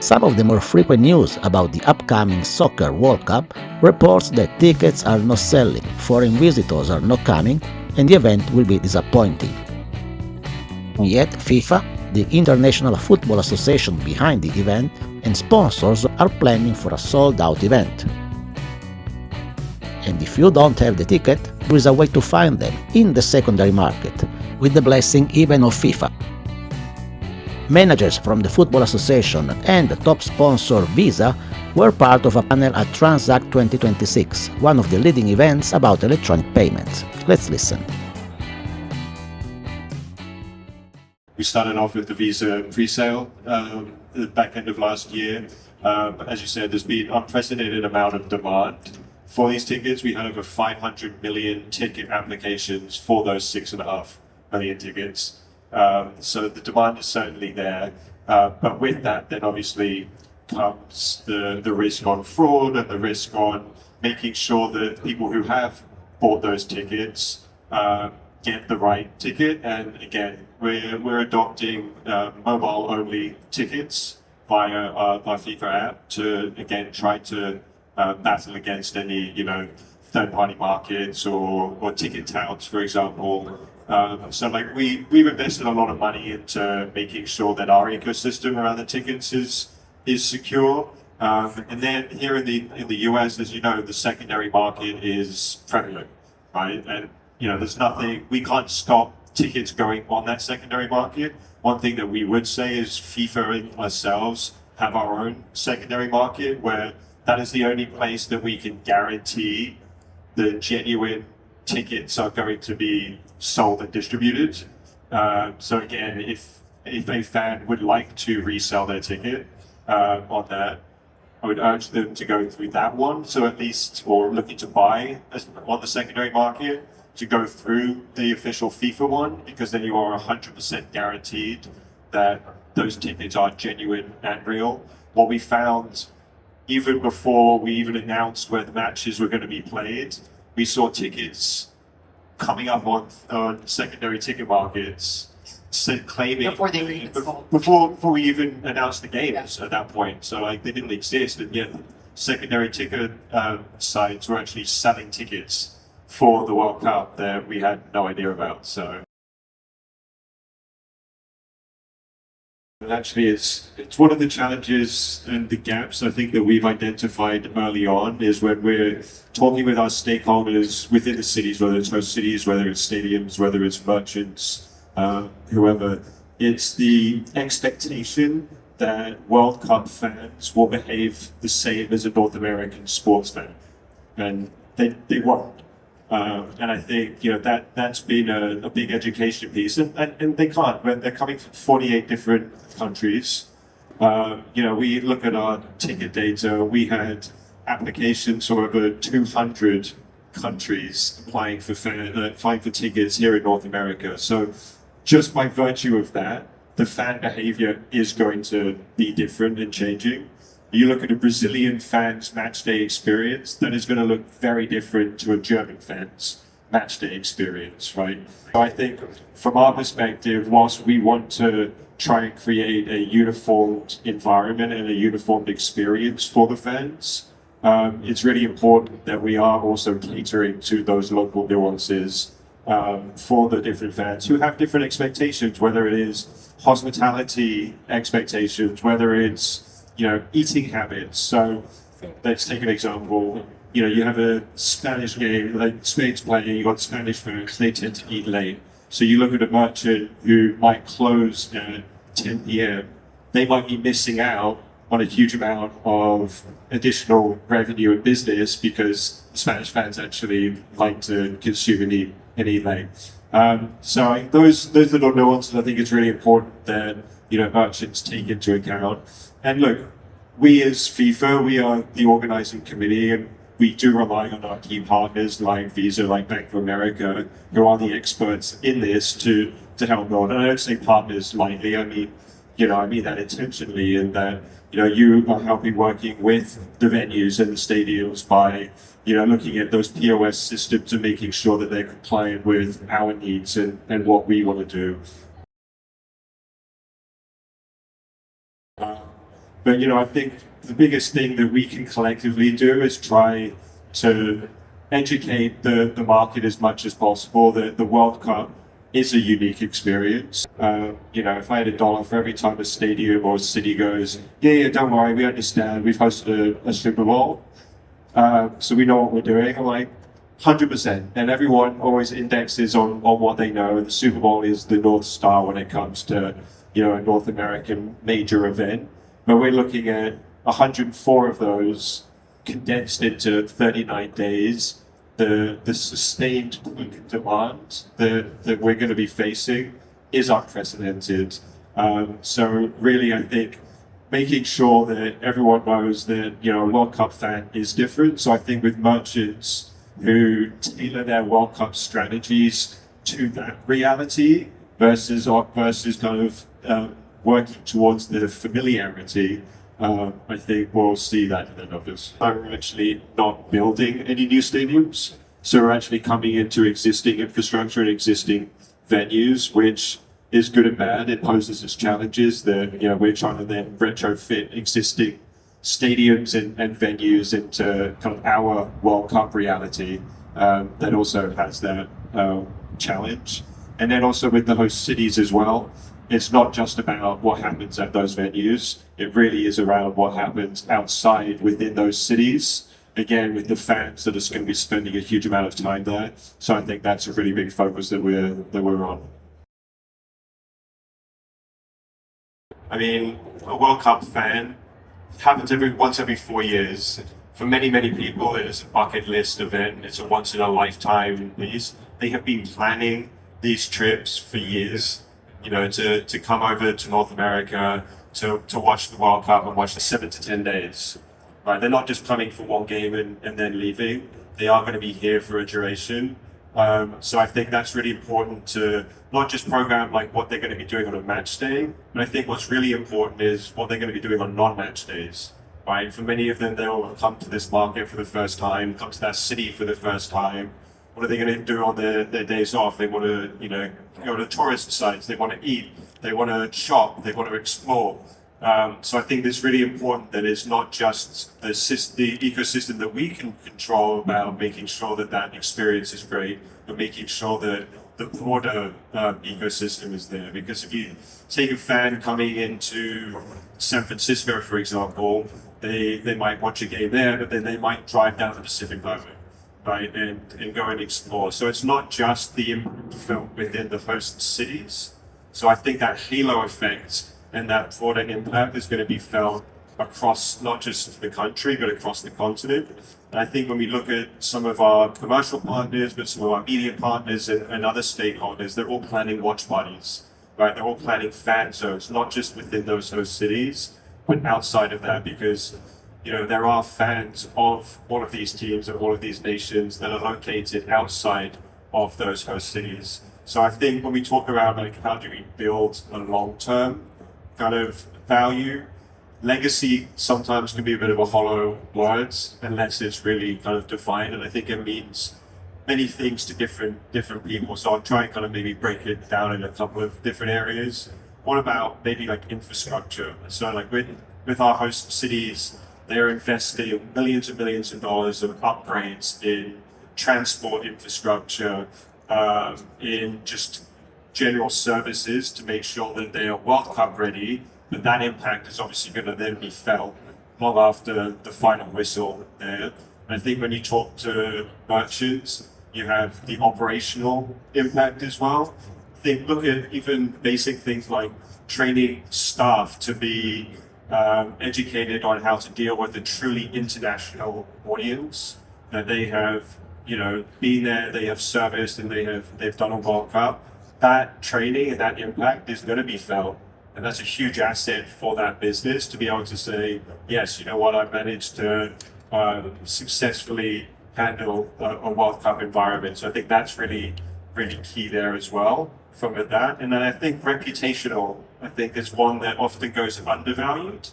Some of the more frequent news about the upcoming Soccer World Cup reports that tickets are not selling, foreign visitors are not coming, and the event will be disappointing. Yet FIFA, the International Football Association behind the event, and sponsors are planning for a sold-out event. And if you don't have the ticket, there is a way to find them in the secondary market, with the blessing even of FIFA. Managers from the Football Association and the top sponsor Visa were part of a panel at Transact 2026, one of the leading events about electronic payments. Let's listen. We started off with the Visa pre-sale the back end of last year. As you said, there's been unprecedented amount of demand for these tickets. We had over 500 million ticket applications for those 6.5 million tickets. So the demand is certainly there. But with that, then obviously comes the risk on fraud and the risk on making sure that people who have bought those tickets get the right ticket. And again, we're adopting mobile-only tickets via our FIFA app to again try to battle against any third-party markets or ticket touts, for example. So like we've invested a lot of money into making sure that our ecosystem around the tickets is secure. And then here in the US, as you know, the secondary market is prevalent, right? And there's nothing, we can't stop tickets going on that secondary market. One thing that we would say is FIFA and ourselves have our own secondary market where that is the only place that we can guarantee the genuine tickets are going to be sold and distributed. So again, if a fan would like to resell their ticket on that, I would urge them to go through that one. So at least, or looking to buy on the secondary market, to go through the official FIFA one, because then you are 100% guaranteed that those tickets are genuine and real. What we found, even before we even announced where the matches were going to be played, we saw tickets coming up on secondary ticket markets claiming Before they even get sold. before we even announced the games at that point. So like they didn't exist, and yet secondary ticket sites were actually selling tickets for the World Cup that we had no idea about. So actually, it's one of the challenges and the gaps I think that we've identified early on is when we're talking with our stakeholders within the cities, whether it's host cities, whether it's stadiums, whether it's merchants, whoever. It's the expectation that World Cup fans will behave the same as a North American sports fan, and they won't. And I think that's been a big education piece, and they can't. When they're coming from 48 different countries, we look at our ticket data. We had applications from over 200 countries applying for tickets here in North America. So just by virtue of that, the fan behavior is going to be different and changing. You look at a Brazilian fan's match day experience, that is going to look very different to a German fan's match day experience, right? So I think from our perspective, whilst we want to try and create a uniformed environment and a uniformed experience for the fans, it's really important that we are also catering to those local nuances for the different fans who have different expectations, whether it is hospitality expectations, whether it's eating habits. So let's take an example. You have a Spanish game, like Spain's playing, you've got Spanish fans, they tend to eat late. So you look at a merchant who might close at 10 p.m., they might be missing out on a huge amount of additional revenue and business because Spanish fans actually like to consume and eat late. So those little nuances, I think it's really important that merchants take into account. And look, we as FIFA, we are the organizing committee, and we do rely on our key partners like Visa, like Bank of America, who are the experts in this to help build. And I don't say partners lightly. I mean that intentionally, in that you are helping working with the venues and the stadiums by looking at those POS systems and making sure that they're compliant with our needs and what we want to do. But I think the biggest thing that we can collectively do is try to educate the market as much as possible that the World Cup is a unique experience. If I had $1 for every time a stadium or a city goes, yeah, don't worry, we understand, we've hosted a Super Bowl, so we know what we're doing. I'm like, 100%. And everyone always indexes on what they know. The Super Bowl is the North Star when it comes to, a North American major event. But we're looking at 104 of those condensed into 39 days. The sustained peak demand that we're going to be facing is unprecedented. So really, I think making sure that everyone knows that a World Cup fan is different. So I think with merchants who tailor their World Cup strategies to that reality versus kind of working towards the familiarity, I think we'll see that in the numbers. We're actually not building any new stadiums, so we're actually coming into existing infrastructure and existing venues, which is good and bad. It poses its challenges that we're trying to then retrofit existing stadiums and venues into kind of our World Cup reality. That also has that challenge. And then also with the host cities as well, it's not just about what happens at those venues. It really is around what happens outside within those cities. Again, with the fans that are going to be spending a huge amount of time there. So I think that's a really big focus that we're on. I mean, a World Cup fan happens once every 4 years. For many, many people, it is a bucket list event. It's a once in a lifetime. They have been planning these trips for years, to come over to North America to watch the World Cup and watch the 7 to 10 days. Right? They're not just coming for one game and then leaving. They are going to be here for a duration. So I think that's really important to not just program like what they're going to be doing on a match day, but I think what's really important is what they're going to be doing on non-match days. Right? For many of them, they'll come to this market for the first time, come to that city for the first time. What are they going to do on their days off? They want to, go to tourist sites. They want to eat. They want to shop. They want to explore. So I think it's really important that it's not just the ecosystem that we can control about making sure that experience is great, but making sure that the broader ecosystem is there. Because if you take a fan coming into San Francisco, for example, they might watch a game there, but then they might drive down the Pacific Highway, right, and go and explore. So it's not just the impact felt within the host cities. So I think that halo effect and that broader impact is going to be felt across not just the country, but across the continent. And I think when we look at some of our commercial partners, but some of our media partners and other stakeholders, they're all planning watch parties, right? They're all planning fan zones, not just within those host cities, but outside of that, because there are fans of all of these teams, of all of these nations that are located outside of those host cities. So I think when we talk about like how do we build a long-term kind of value, legacy sometimes can be a bit of a hollow word unless it's really kind of defined, and I think it means many things to different people. So I'll try and kind of maybe break it down in a couple of different areas. What about maybe like infrastructure? So like with our host cities, they're investing millions and millions of dollars of upgrades in transport infrastructure, in just general services to make sure that they are World Cup ready. But that impact is obviously going to then be felt long after the final whistle there. And I think when you talk to merchants, you have the operational impact as well. Look at even basic things like training staff to be educated on how to deal with a truly international audience that they have, been there, they have serviced, and they've done a World Cup. That training and that impact is going to be felt. And that's a huge asset for that business to be able to say, yes, you know what, I managed to successfully handle a World Cup environment. So I think that's really, really key there as well from that. And then I think reputational, I think is one that often goes undervalued.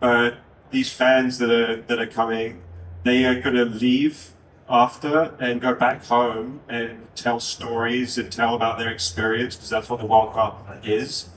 But these fans that are coming, they are going to leave after and go back home and tell stories and tell about their experience, because that's what the World Cup is.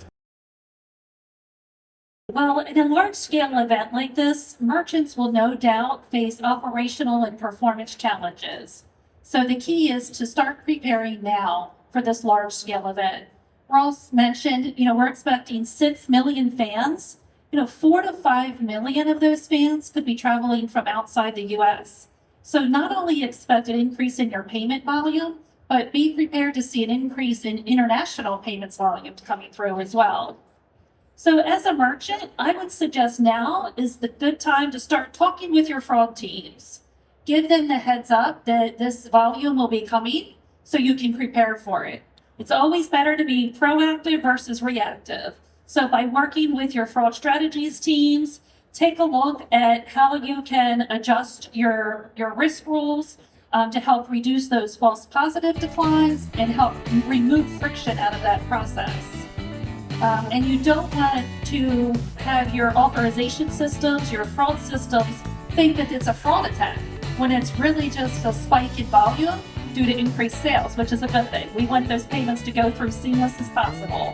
Well, in a large-scale event like this, merchants will no doubt face operational and performance challenges. So the key is to start preparing now for this large-scale event. Ross mentioned, we're expecting 6 million fans. 4 to 5 million of those fans could be traveling from outside the US. So not only expect an increase in your payment volume, but be prepared to see an increase in international payments volume coming through as well. So as a merchant, I would suggest now is the good time to start talking with your fraud teams. Give them the heads up that this volume will be coming so you can prepare for it. It's always better to be proactive versus reactive. So by working with your fraud strategies teams, take a look at how you can adjust your risk rules to help reduce those false positive declines and help remove friction out of that process. And you don't want to have your authorization systems, your fraud systems, think that it's a fraud attack when it's really just a spike in volume due to increased sales, which is a good thing. We want those payments to go through seamless as possible.